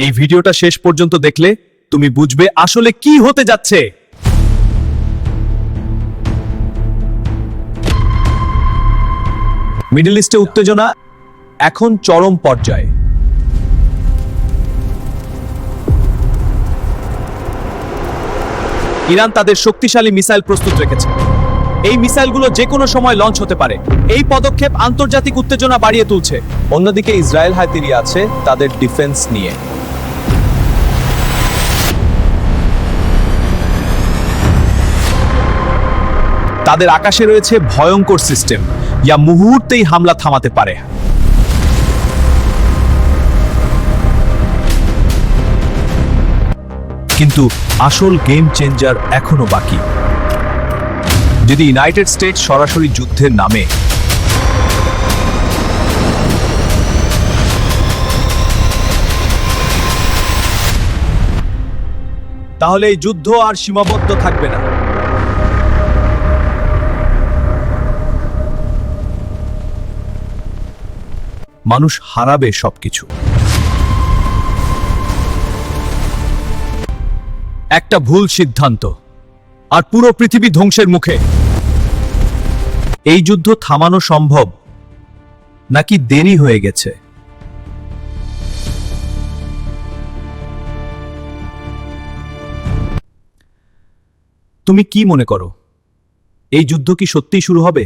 এই ভিডিওটা শেষ পর্যন্ত দেখলে তুমি বুঝবে আসলে কি হতে যাচ্ছে। মিডল ইস্টে উত্তেজনা এখন চরম পর্যায়ে। ইরান তাদের শক্তিশালী মিসাইল প্রস্তুত রেখেছে। এই মিসাইলগুলো যে কোনো সময় লঞ্চ হতে পারে। এই পদক্ষেপ আন্তর্জাতিক উত্তেজনা বাড়িয়ে তুলছে। অন্যদিকে ইসরায়েল হাতিয়ারি আছে তাদের ডিফেন্স নিয়ে। তাদের আকাশে রয়েছে ভয়ঙ্কর সিস্টেম, যা মুহূর্তেই হামলা থামাতে পারে। কিন্তু আসল গেম চেঞ্জার এখনো বাকি। যদি ইউনাইটেড স্টেটস সরাসরি যুদ্ধের নামে, তাহলে এই যুদ্ধ আর সীমাবদ্ধ থাকবে না। মানুষ হারাবে সবকিছু। একটা ভুল সিদ্ধান্ত আর পুরো পৃথিবী ধ্বংসের মুখে। এই যুদ্ধ থামানো সম্ভব নাকি দেরি হয়ে গেছে? তুমি কি মনে করো, এই যুদ্ধ কি সত্যিই শুরু হবে?